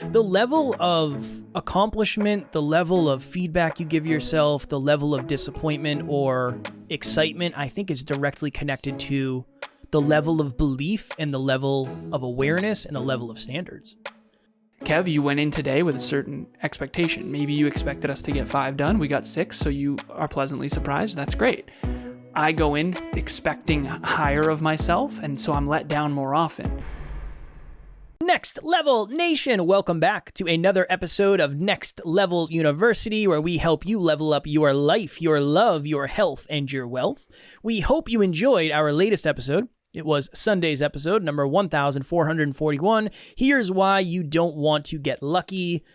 The level of accomplishment, the level of feedback you give yourself, the level of disappointment or excitement, I think is directly connected to the level of belief and the level of awareness and the level of standards. Kev, you went in today with a certain expectation. Maybe you expected us to get 5 done. We got 6, so you are pleasantly surprised. That's great. I go in expecting higher of myself, and so I'm let down more often. Next Level Nation, welcome back to another episode of Next Level University, where we help you level up your life, your love, your health, and your wealth. We hope you enjoyed our latest episode. It was Sunday's episode, number 1441. Here's why you don't want to get lucky.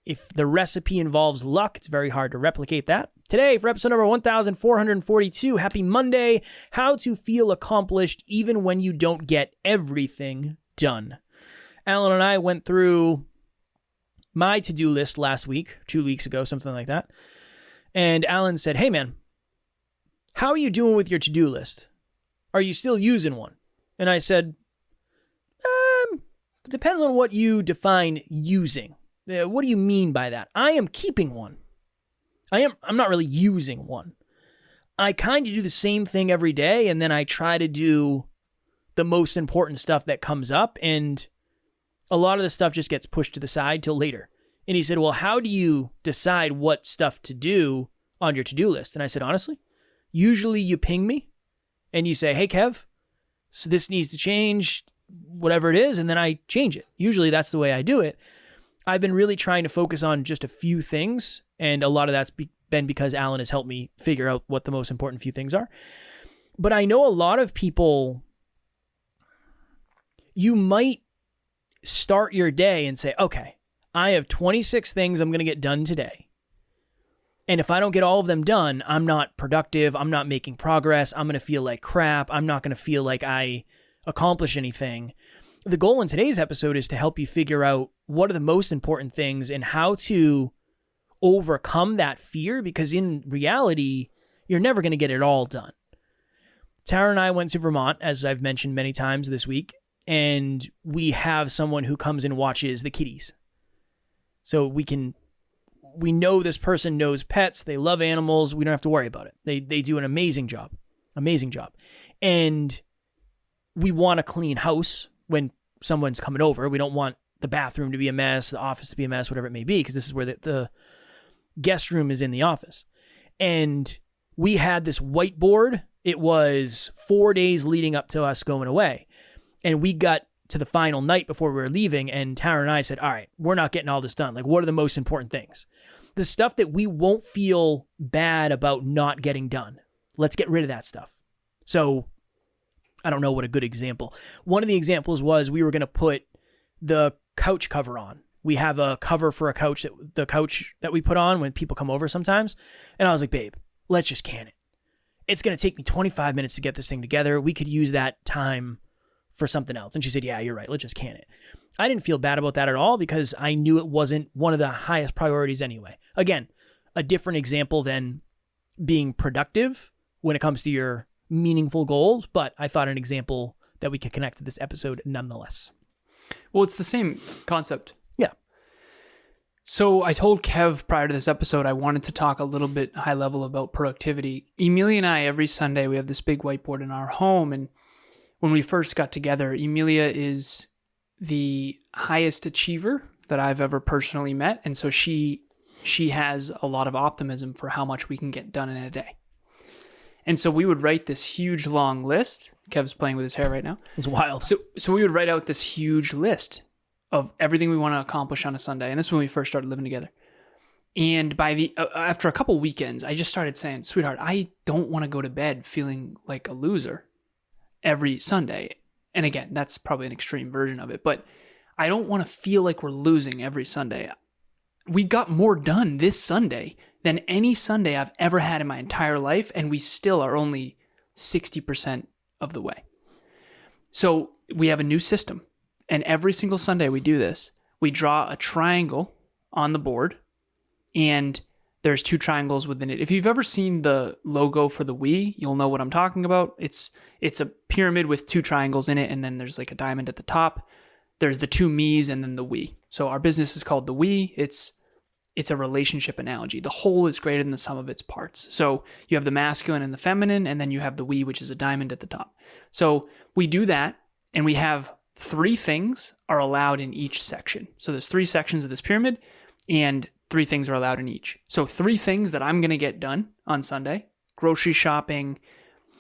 If the recipe involves luck, it's very hard to replicate that. Today, for episode number 1442, happy Monday, how to feel accomplished even when you don't get everything done. Alan and I went through my to-do list last week, 2 weeks ago, something like that. And Alan said, hey man, how are you doing with your to-do list? Are you still using one? And I said, it depends on what you define using. What do you mean by that? I am keeping one. I'm not really using one. I kind of do the same thing every day, and then I try to do the most important stuff that comes up, and a lot of the stuff just gets pushed to the side till later. And he said, well, how do you decide what stuff to do on your to-do list? And I said, honestly, usually you ping me and you say, hey, Kev, so this needs to change, whatever it is, and then I change it. Usually that's the way I do it. I've been really trying to focus on just a few things, and a lot of that's been because Alan has helped me figure out what the most important few things are. But I know a lot of people, you might start your day and say, okay, I have 26 things I'm going to get done today. And if I don't get all of them done, I'm not productive. I'm not making progress. I'm going to feel like crap. I'm not going to feel like I accomplish anything. The goal in today's episode is to help you figure out what are the most important things and how to overcome that fear, because in reality, you're never going to get it all done. Tara and I went to Vermont, as I've mentioned many times this week, and we have someone who comes and watches the kitties. So we know this person knows pets. They love animals. We don't have to worry about it. They do an amazing job. And we want a clean house when someone's coming over. We don't want the bathroom to be a mess, the office to be a mess, whatever it may be, because this is where the guest room is in the office. And we had this whiteboard. It was 4 days leading up to us going away. And we got to the final night before we were leaving, and Tara and I said, all right, we're not getting all this done. Like, what are the most important things? The stuff that we won't feel bad about not getting done. Let's get rid of that stuff. So I don't know what a good example. One of the examples was we were going to put the couch cover on. We have a cover for a couch, the couch that we put on when people come over sometimes. And I was like, babe, let's just can it. It's going to take me 25 minutes to get this thing together. We could use that time for something else. And she said, yeah, you're right. Let's just can it. I didn't feel bad about that at all because I knew it wasn't one of the highest priorities anyway. Again, a different example than being productive when it comes to your meaningful goals, but I thought an example that we could connect to this episode nonetheless. Well, it's the same concept. Yeah. So I told Kev prior to this episode, I wanted to talk a little bit high level about productivity. Emilia and I, every Sunday, we have this big whiteboard in our home. And when we first got together, Emilia is the highest achiever that I've ever personally met. And so she has a lot of optimism for how much we can get done in a day. And so we would write this huge long list. Kev's playing with his hair right now. It's wild. So we would write out this huge list of everything we want to accomplish on a Sunday. And this is when we first started living together. And by after a couple weekends, I just started saying, sweetheart, I don't want to go to bed feeling like a loser every Sunday. And again, that's probably an extreme version of it, but I don't want to feel like we're losing every Sunday. We got more done this Sunday than any Sunday I've ever had in my entire life, and we still are only 60% of the way. So we have a new system, and every single Sunday we do this. We draw a triangle on the board, and there's 2 triangles within it. If you've ever seen the logo for the Wii, you'll know what I'm talking about. It's a pyramid with 2 triangles in it, and then there's like a diamond at the top. there's the two me's and then the we. So our business is called the we. It's a relationship analogy. The whole is greater than the sum of its parts. So you have the masculine and the feminine, and then you have the we, which is a diamond at the top. So we do that, and we have 3 things are allowed in each section. So there's 3 sections of this pyramid, and 3 things are allowed in each. So 3 things that I'm going to get done on Sunday: grocery shopping,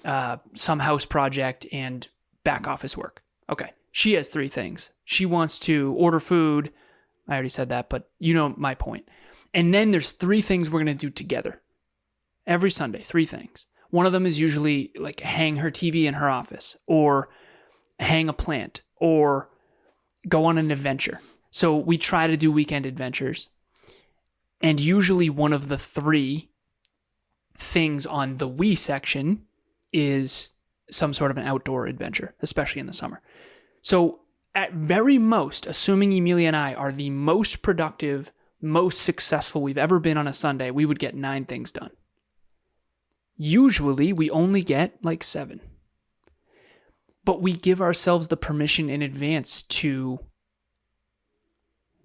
some house project, and back office work. Okay. She has 3 things. She wants to order food. I already said that, but you know my point. And then there's 3 things we're going to do together. Every Sunday, 3 things. One of them is usually like hang her TV in her office, or hang a plant, or go on an adventure. So we try to do weekend adventures. And usually one of the 3 things on the we section is some sort of an outdoor adventure, especially in the summer. So at very most, assuming Emilia and I are the most productive, most successful we've ever been on a Sunday, we would get 9 things done. Usually we only get like 7. But we give ourselves the permission in advance to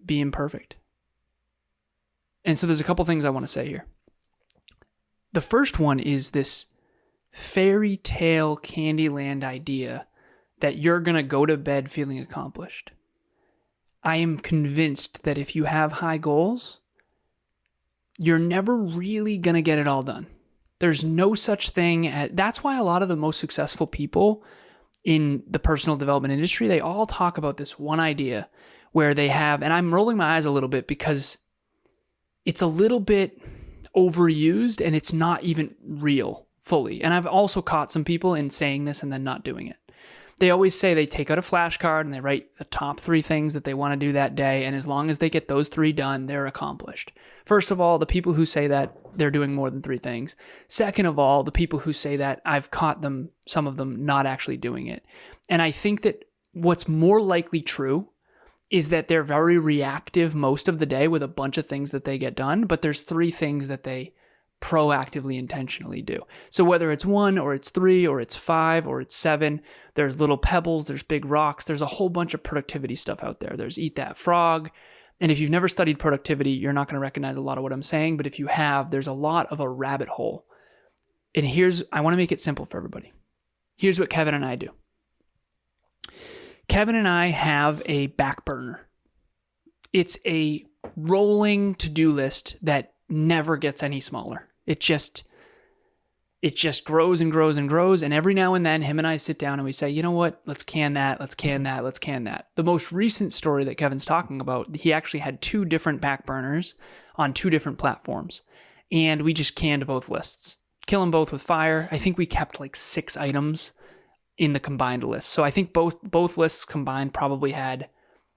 be imperfect. And so there's a couple things I want to say here. The first one is this fairy tale Candyland idea that you're going to go to bed feeling accomplished. I am convinced that if you have high goals, you're never really going to get it all done. There's no such thing as... That's why a lot of the most successful people in the personal development industry, they all talk about this one idea where they have... And I'm rolling my eyes a little bit because it's a little bit overused and it's not even real fully. And I've also caught some people in saying this and then not doing it. They always say they take out a flashcard and they write the top 3 things that they want to do that day. And as long as they get those 3 done, they're accomplished. First of all, the people who say that, they're doing more than 3 things. Second of all, the people who say that, I've caught them, some of them, not actually doing it. And I think that what's more likely true is that they're very reactive most of the day with a bunch of things that they get done, but there's 3 things that they proactively, intentionally do. So whether it's 1 or it's 3 or it's 5 or it's 7, there's little pebbles, there's big rocks, there's a whole bunch of productivity stuff out there. There's Eat That Frog. And if you've never studied productivity, you're not going to recognize a lot of what I'm saying, but if you have, there's a lot of a rabbit hole. And I want to make it simple for everybody. Here's what Kevin and I do. Kevin and I have a back burner. It's a rolling to-do list that never gets any smaller. It just grows and grows and grows. And every now and then, him and I sit down and we say, you know what? Let's can that. Let's can that. Let's can that. The most recent story that Kevin's talking about, he actually had 2 different back burners on 2 different platforms. And we just canned both lists. Kill them both with fire. I think we kept like 6 items in the combined list. So I think both lists combined probably had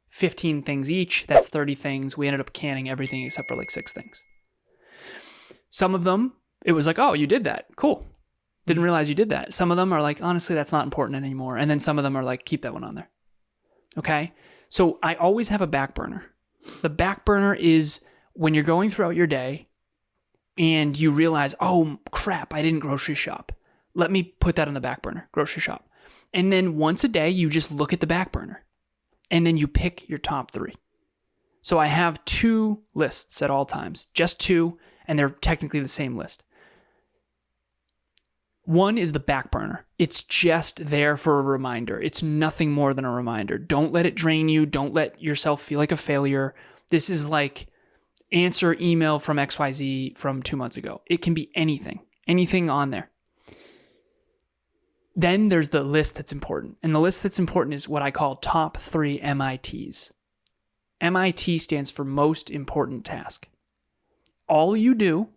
15 things each. That's 30 things. We ended up canning everything except for like 6 things. Some of them, it was like, oh, you did that. Cool. Didn't realize you did that. Some of them are like, honestly, that's not important anymore. And then some of them are like, keep that one on there. Okay? So I always have a back burner. The back burner is when you're going throughout your day and you realize, oh, crap, I didn't grocery shop. Let me put that on the back burner, grocery shop. And then once a day, you just look at the back burner and then you pick your top 3. So I have 2 lists at all times, just 2. And they're technically the same list. One is the back burner. It's just there for a reminder. It's nothing more than a reminder. Don't let it drain you. Don't let yourself feel like a failure. This is like answer email from XYZ from 2 months ago. It can be anything on there. Then there's the list that's important. And the list that's important is what I call top 3 MITs. MIT stands for most important task. All you do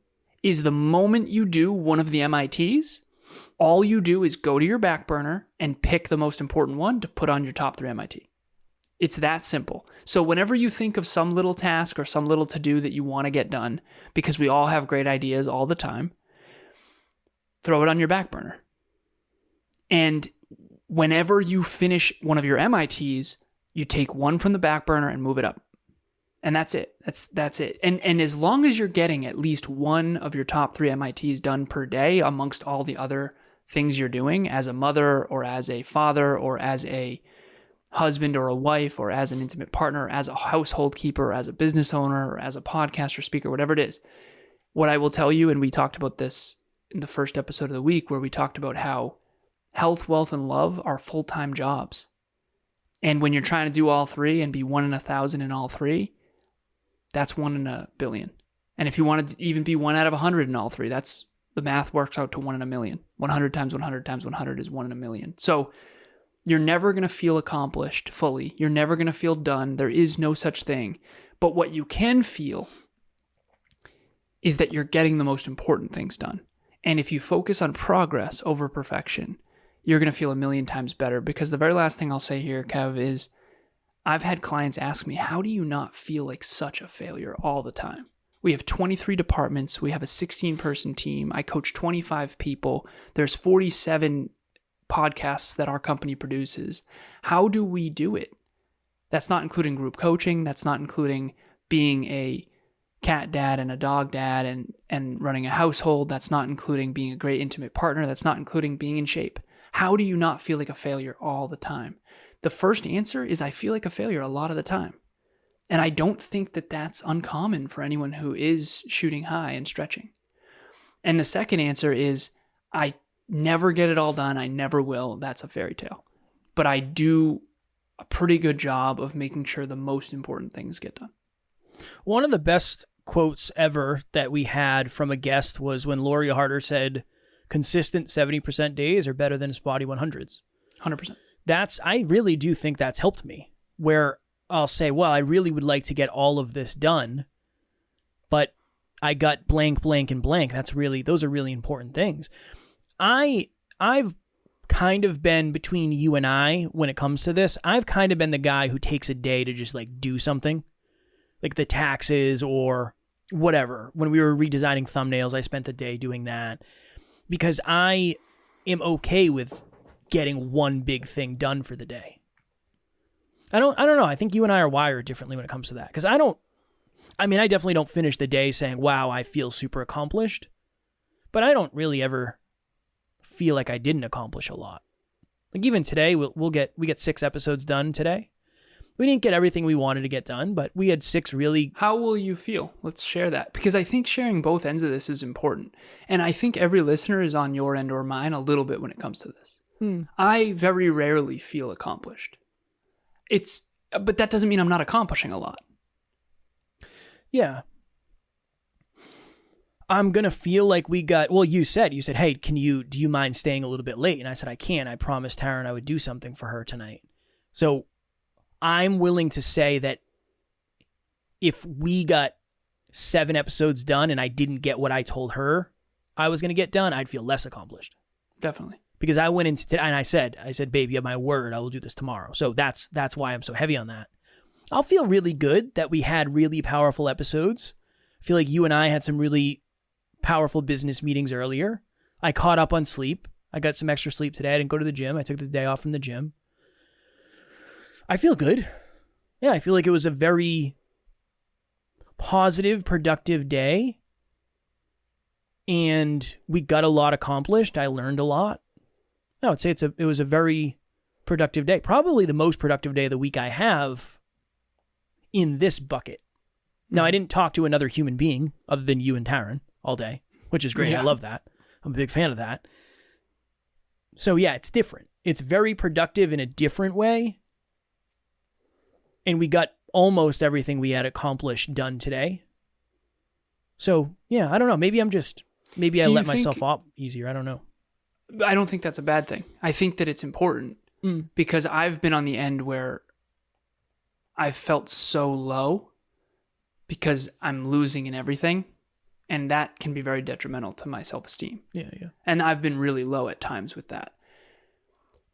is the moment you do one of the MITs, all you do is go to your back burner and pick the most important one to put on your top 3 MIT. It's that simple. So whenever you think of some little task or some little to-do that you want to get done, because we all have great ideas all the time, throw it on your back burner. And whenever you finish one of your MITs, you take one from the back burner and move it up. And that's it. That's it. And as long as you're getting at least one of your top 3 MITs done per day amongst all the other things you're doing as a mother or as a father or as a husband or a wife, or as an intimate partner, as a household keeper, or as a business owner, or as a podcaster, speaker, whatever it is. What I will tell you, and we talked about this in the first episode of the week, where we talked about how health, wealth, and love are full-time jobs. And when you're trying to do all three and be 1 in 1,000 in all three, that's 1 in a billion. And if you want to even be 1 out of 100 in all three, that's the math works out to 1 in a million. 100 times 100 times 100 is 1 in a million. So you're never going to feel accomplished fully. You're never going to feel done. There is no such thing. But what you can feel is that you're getting the most important things done. And if you focus on progress over perfection, you're going to feel a million times better. Because the very last thing I'll say here, Kev, is I've had clients ask me, how do you not feel like such a failure all the time? We have 23 departments. We have a 16-person team. I coach 25 people. There's 47 podcasts that our company produces. How do we do it? That's not including group coaching. That's not including being a cat dad and a dog dad and running a household. That's not including being a great intimate partner. That's not including being in shape. How do you not feel like a failure all the time? The first answer is I feel like a failure a lot of the time. And I don't think that that's uncommon for anyone who is shooting high and stretching. And the second answer is I never get it all done. I never will. That's a fairy tale. But I do a pretty good job of making sure the most important things get done. One of the best quotes ever that we had from a guest was when Lori Harder said, consistent 70% days are better than spotty 100s. 100%. I really do think that's helped me, where I'll say, well, I really would like to get all of this done, but I got blank, blank, and blank. Those are really important things. I've kind of been between you and I when it comes to this. I've kind of been the guy who takes a day to just like do something, like the taxes or whatever. When we were redesigning thumbnails, I spent the day doing that because I am okay with getting one big thing done for the day. I don't know. I think you and I are wired differently when it comes to that. Because I definitely don't finish the day saying, wow, I feel super accomplished. But I don't really ever feel like I didn't accomplish a lot. Like even today, we get 6 episodes done today. We didn't get everything we wanted to get done, but we had 6 really... How will you feel? Let's share that. Because I think sharing both ends of this is important. And I think every listener is on your end or mine a little bit when it comes to this. I very rarely feel accomplished. But that doesn't mean I'm not accomplishing a lot. Yeah. I'm going to feel like you said, hey, do you mind staying a little bit late? And I said, I can. I promised Taryn I would do something for her tonight. So I'm willing to say that if we got 7 episodes done and I didn't get what I told her I was going to get done, I'd feel less accomplished. Definitely. Because I went into today and I said, babe, you have my word. I will do this tomorrow. So that's why I'm so heavy on that. I'll feel really good that we had really powerful episodes. I feel like you and I had some really powerful business meetings earlier. I caught up on sleep. I got some extra sleep today. I didn't go to the gym. I took the day off from the gym. I feel good. Yeah, I feel like it was a very positive, productive day. And we got a lot accomplished. I learned a lot. I would say it was a very productive day. Probably the most productive day of the week I have in this bucket. Now, I didn't talk to another human being other than you and Taryn all day, which is great. Yeah. I love that. I'm a big fan of that. So yeah, it's different. It's very productive in a different way. And we got almost everything we had accomplished done today. So yeah, I don't know. Maybe I let myself off easier. I don't know. I don't think that's a bad thing. I think that it's important because I've been on the end where I've felt so low because I'm losing in everything. And that can be very detrimental to my self-esteem. Yeah. And I've been really low at times with that.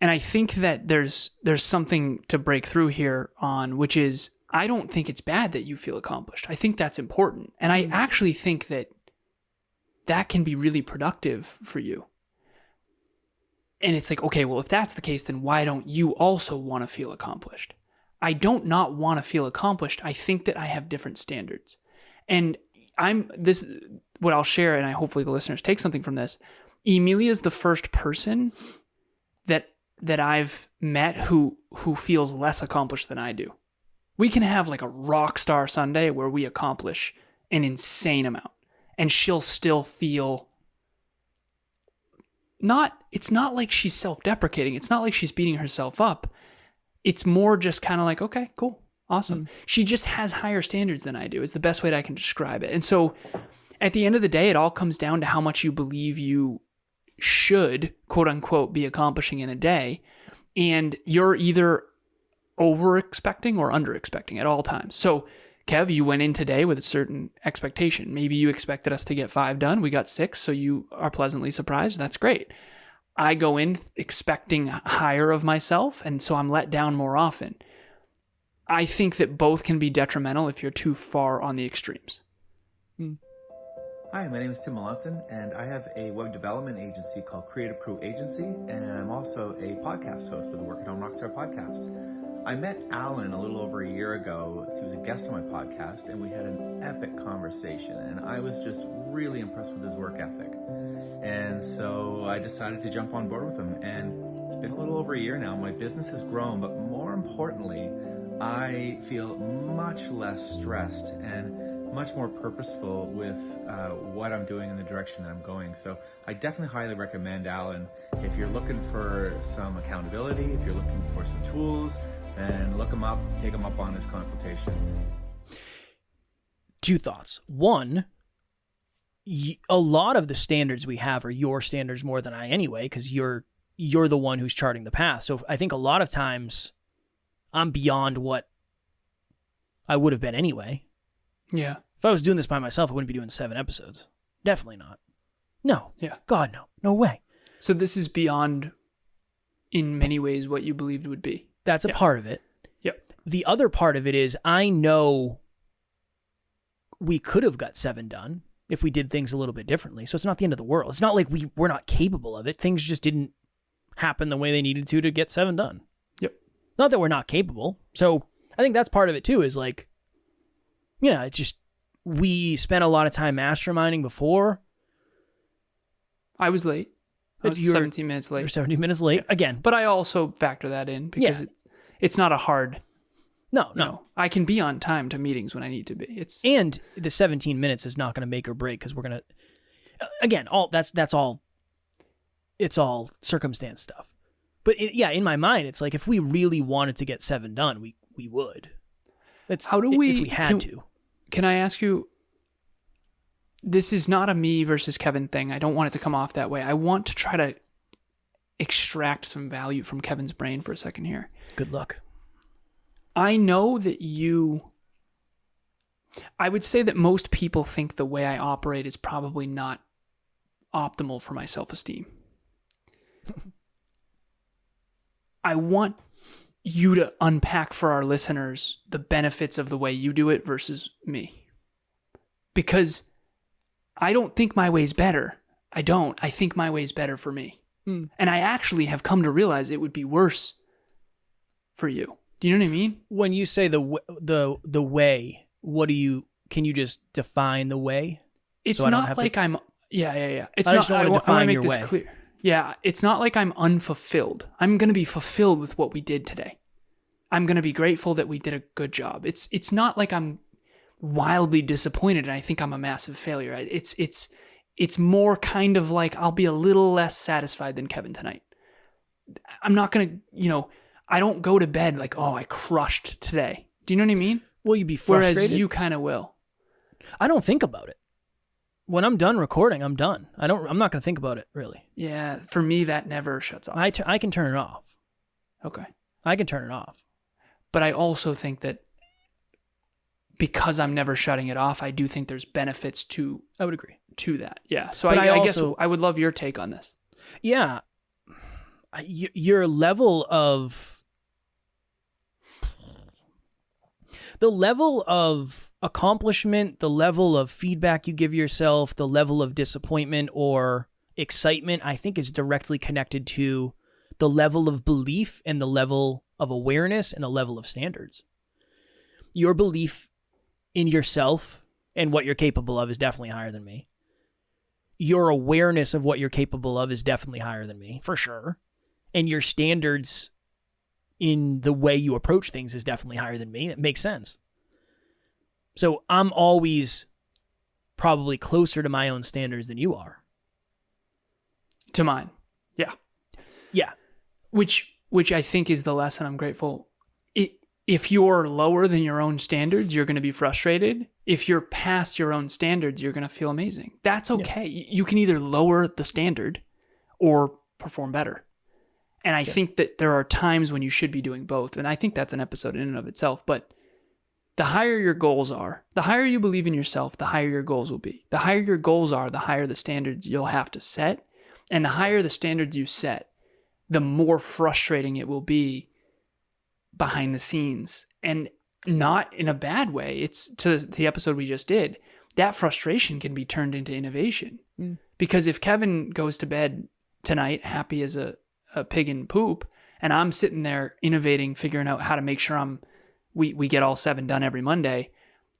And I think that there's something to break through here on, which is I don't think it's bad that you feel accomplished. I think that's important. And I actually think that can be really productive for you. And it's like, okay, well, if that's the case, then why don't you also want to feel accomplished? I don't not want to feel accomplished. I think that I have different standards. And what I'll share, and hopefully the listeners take something from this. Emilia is the first person that that I've met who feels less accomplished than I do. We can have like a rock star Sunday where we accomplish an insane amount, and she'll still feel it's not like she's self-deprecating. It's not like she's beating herself up. It's more just kind of like, okay, cool, awesome. She just has higher standards than I do, is the best way that I can describe it. And so at the end of the day, it all comes down to how much you believe you should, quote unquote, be accomplishing in a day. And you're either over expecting or under expecting at all times. So Kev, you went in today with a certain expectation. Maybe you expected us to get 5 done. We got 6, so you are pleasantly surprised. That's great. I go in expecting higher of myself, and so I'm let down more often. I think that both can be detrimental if you're too far on the extremes. Hi, my name is Tim Melanson, and I have a web development agency called Creative Crew Agency, and I'm also a podcast host of the Work at Home Rockstar podcast. I met Alan a little over a year ago. He was a guest on my podcast, and we had an epic conversation, and I was just really impressed with his work ethic. And so I decided to jump on board with him, and it's been a little over a year now. My business has grown, but more importantly, I feel much less stressed and much more purposeful with what I'm doing and the direction that I'm going. So I definitely highly recommend Alan. If you're looking for some accountability, if you're looking for some tools, then look him up, take him up on his consultation. 2 thoughts. 1, a lot of the standards we have are your standards more than I anyway, because you're the one who's charting the path. So I think a lot of times I'm beyond what I would have been anyway. Yeah. If I was doing this by myself, I wouldn't be doing 7 episodes. Definitely not. No. Yeah. God, no. No way. So this is beyond, in many ways, what you believed would be. That's a part of it. Yep. The other part of it is I know we could have got 7 done if we did things a little bit differently. So it's not the end of the world. It's not like we're not capable of it. Things just didn't happen the way they needed to get 7 done. Yep. Not that we're not capable. So I think that's part of it too, is like, yeah, it's just, we spent a lot of time masterminding before. I was late. I was 17 minutes late. You're 17 minutes late. Yeah. Again. But I also factor that in because it's not a hard... No. I can be on time to meetings when I need to be. And the 17 minutes is not going to make or break, because we're going to... Again, that's all... It's all circumstance stuff. But in my mind, it's like if we really wanted to get 7 done, we would. How do we... If we had to. Can I ask you... This is not a me versus Kevin thing. I don't want it to come off that way. I want to try to extract some value from Kevin's brain for a second here. Good luck. I know that I would say that most people think the way I operate is probably not optimal for my self-esteem. I want you to unpack for our listeners the benefits of the way you do it versus me. Because I don't think my way's better. I don't. I think my way's better for me. And I actually have come to realize it would be worse for you. Do you know what I mean? When you say the way, can you just define the way? It's not like I'm... Yeah. It's not... I want to make this clear. Yeah, it's not like I'm unfulfilled. I'm going to be fulfilled with what we did today. I'm going to be grateful that we did a good job. It's not like I'm wildly disappointed and I think I'm a massive failure. It's more kind of like I'll be a little less satisfied than Kevin tonight. I'm not going to, I don't go to bed like, oh, I crushed today. Do you know what I mean? Will you be frustrated? Whereas you kind of will. I don't think about it. When I'm done recording, I'm done. I'm not going to think about it, really. Yeah, for me, that never shuts off. I can turn it off. Okay. I can turn it off. But I also think that because I'm never shutting it off, I do think there's benefits to... I would agree. To that, yeah. So I guess I would love your take on this. Yeah. Your level of... The level of accomplishment, the level of feedback you give yourself, the level of disappointment or excitement, I think is directly connected to the level of belief and the level of awareness and the level of standards. Your belief in yourself and what you're capable of is definitely higher than me. Your awareness of what you're capable of is definitely higher than me, for sure. and your standards in the way you approach things is definitely higher than me. It makes sense. So I'm always probably closer to my own standards than you are. To mine. Yeah. Yeah. Which I think is the lesson I'm grateful. If you're lower than your own standards, you're going to be frustrated. If you're past your own standards, you're going to feel amazing. That's okay. Yeah. You can either lower the standard or perform better. And I think that there are times when you should be doing both. And I think that's an episode in and of itself. But the higher your goals are, the higher you believe in yourself, the higher your goals will be. The higher your goals are, the higher the standards you'll have to set. And the higher the standards you set, the more frustrating it will be behind the scenes. And not in a bad way. It's to the episode we just did. That frustration can be turned into innovation. Because if Kevin goes to bed tonight happy as a pig in poop, and I'm sitting there innovating, figuring out how to make sure we get all 7 done every Monday,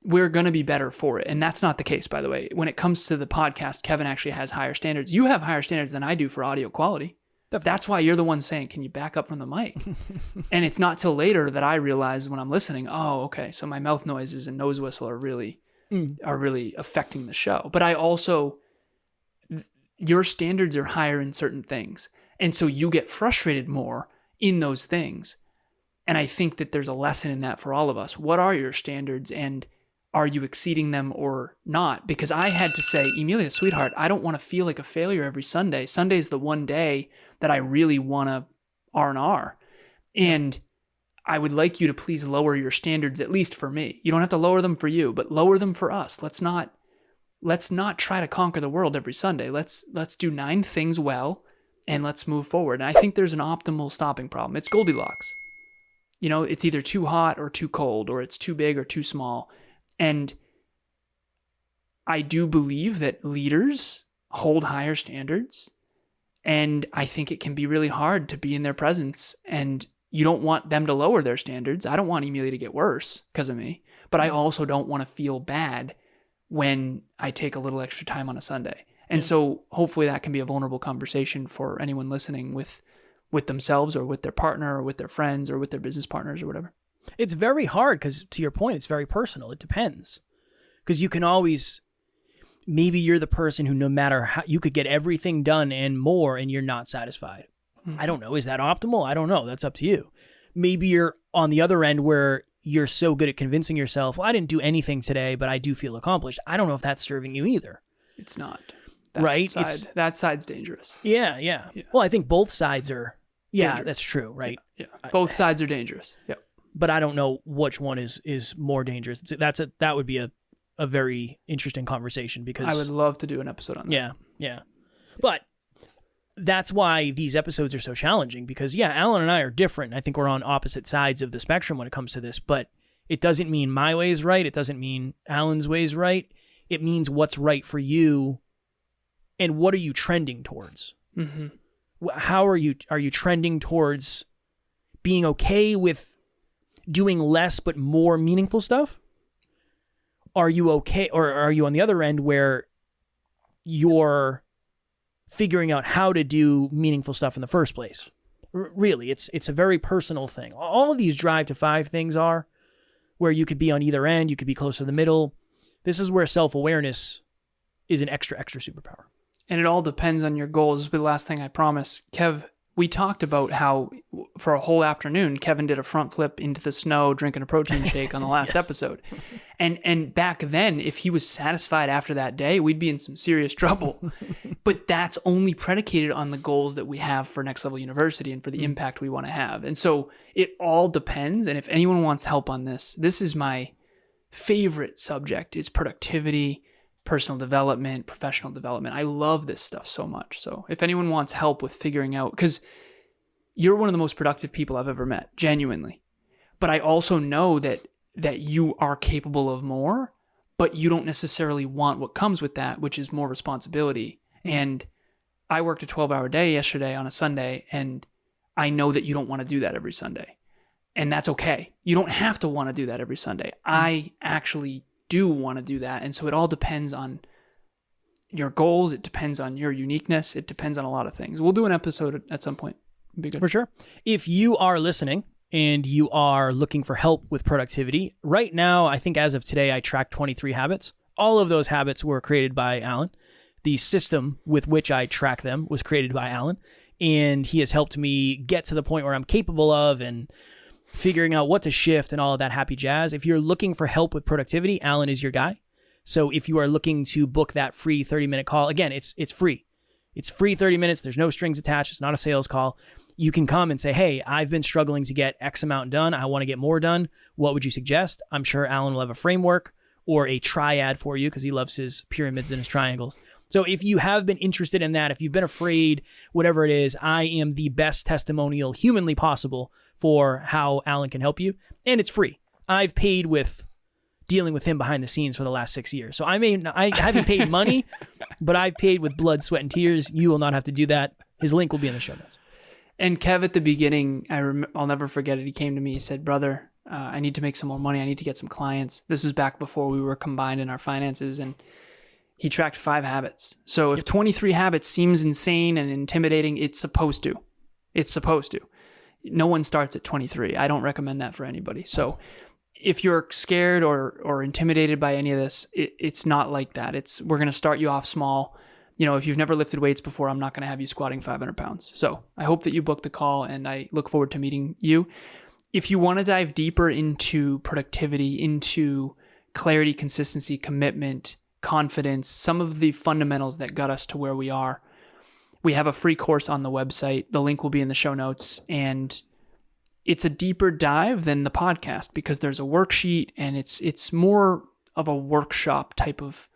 we're going to be better for it. And that's not the case, by the way. When it comes to the podcast, Kevin actually has higher standards. You have higher standards than I do for audio quality. That's why you're the one saying, can you back up from the mic? And it's not till later that I realize when I'm listening, oh, okay, so my mouth noises and nose whistle are really affecting the show. But I also, your standards are higher in certain things. And so you get frustrated more in those things. And I think that there's a lesson in that for all of us. What are your standards, and are you exceeding them or not? Because I had to say, Emilia, sweetheart, I don't want to feel like a failure every Sunday. Sunday's the one day that I really want to R&R. And I would like you to please lower your standards, at least for me. You don't have to lower them for you, but lower them for us. Let's not try to conquer the world every Sunday. Let's do 9 things well, and let's move forward. And I think there's an optimal stopping problem. It's Goldilocks. You know, it's either too hot or too cold, or it's too big or too small. And I do believe that leaders hold higher standards. And I think it can be really hard to be in their presence, and you don't want them to lower their standards. I don't want Emilia to get worse because of me, but I also don't want to feel bad when I take a little extra time on a Sunday. And so hopefully that can be a vulnerable conversation for anyone listening with themselves, or with their partner, or with their friends, or with their business partners, or whatever. It's very hard because, to your point, it's very personal. It depends. Because you can always, maybe you're the person who, no matter how, you could get everything done and more, and you're not satisfied. I don't know. Is that optimal? I don't know. That's up to you. Maybe you're on the other end where you're so good at convincing yourself, well, I didn't do anything today, but I do feel accomplished. I don't know if that's serving you either. It's not. Right? That side's dangerous. Yeah. Well, I think both sides are, dangerous. That's true, right? Yeah. Both sides are dangerous. Yeah. But I don't know which one is more dangerous. That would be a very interesting conversation, because I would love to do an episode on that. Yeah. But that's why these episodes are so challenging, because Alan and I are different. I think we're on opposite sides of the spectrum when it comes to this, but it doesn't mean my way is right. It doesn't mean Alan's way is right. It means what's right for you, and what are you trending towards? Mm-hmm. How are you trending towards being okay with doing less but more meaningful stuff? Are you okay, or are you on the other end where you're figuring out how to do meaningful stuff in the first place? Really, it's a very personal thing. All of these drive to 5 things are where you could be on either end, you could be close to the middle. This is where self-awareness is an extra superpower. And it all depends on your goals. This will be the last thing I promise. Kev, we talked about how for a whole afternoon, Kevin did a front flip into the snow, drinking a protein shake on the last episode. And back then, if he was satisfied after that day, we'd be in some serious trouble. But that's only predicated on the goals that we have for Next Level University and for the impact we want to have. And so it all depends. And if anyone wants help on this is my favorite subject, is productivity, personal development, professional development. I love this stuff so much. So if anyone wants help with figuring out, because you're one of the most productive people I've ever met, genuinely. But I also know that you are capable of more, but you don't necessarily want what comes with that, which is more responsibility. And I worked a 12-hour day yesterday on a Sunday, and I know that you don't want to do that every Sunday. And that's okay. You don't have to want to do that every Sunday. I actually do want to do that. And so it all depends on your goals. It depends on your uniqueness. It depends on a lot of things. We'll do an episode at some point. be good. For sure. If you are listening and you are looking for help with productivity, right now, I think as of today, I tracked 23 habits. All of those habits were created by Alan. The system with which I track them was created by Alan, and he has helped me get to the point where I'm capable of and figuring out what to shift and all of that happy jazz. If you're looking for help with productivity, Alan is your guy. So if you are looking to book that free 30-minute call, again, it's free. It's free 30 minutes. There's no strings attached. It's not a sales call. You can come and say, hey, I've been struggling to get X amount done. I want to get more done. What would you suggest? I'm sure Alan will have a framework or a triad for you because he loves his pyramids and his triangles. So if you have been interested in that, if you've been afraid, whatever it is, I am the best testimonial humanly possible for how Alan can help you. And it's free. I've paid with dealing with him behind the scenes for the last 6 years. So I haven't paid money, but I've paid with blood, sweat, and tears. You will not have to do that. His link will be in the show notes. And Kev at the beginning, I'll never forget it. He came to me, he said, brother, I need to make some more money. I need to get some clients. This is back before we were combined in our finances. And he tracked 5 habits. So if 23 habits seems insane and intimidating, it's supposed to. It's supposed to. No one starts at 23. I don't recommend that for anybody. So if you're scared or intimidated by any of this, it's not like that. We're going to start you off small. You know, if you've never lifted weights before, I'm not going to have you squatting 500 pounds. So I hope that you book the call, and I look forward to meeting you. If you want to dive deeper into productivity, into clarity, consistency, commitment, confidence, some of the fundamentals that got us to where we are, we have a free course on the website. The link will be in the show notes, and it's a deeper dive than the podcast because there's a worksheet, and it's more of a workshop type of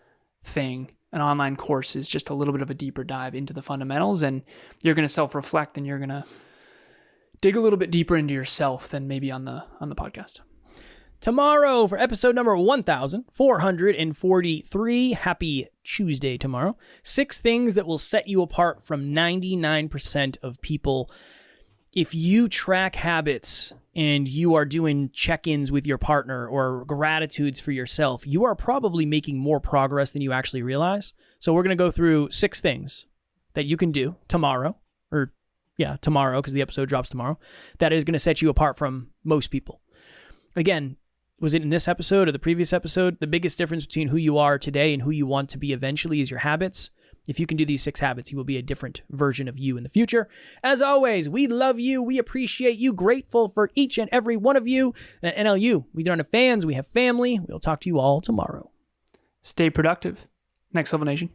thing. An online course is just a little bit of a deeper dive into the fundamentals, and you're going to self-reflect, and you're going to dig a little bit deeper into yourself than maybe on the podcast. Tomorrow for episode number 1443. Happy Tuesday tomorrow. 6 things that will set you apart from 99% of people. If you track habits and you are doing check-ins with your partner or gratitudes for yourself, you are probably making more progress than you actually realize. So we're going to go through 6 things that you can do tomorrow, tomorrow, because the episode drops tomorrow, that is going to set you apart from most people. Again, was it in this episode or the previous episode? The biggest difference between who you are today and who you want to be eventually is your habits. If you can do these 6 habits, you will be a different version of you in the future. As always, we love you. We appreciate you. Grateful for each and every one of you. And at NLU, we don't have fans. We have family. We'll talk to you all tomorrow. Stay productive. Next Level Nation.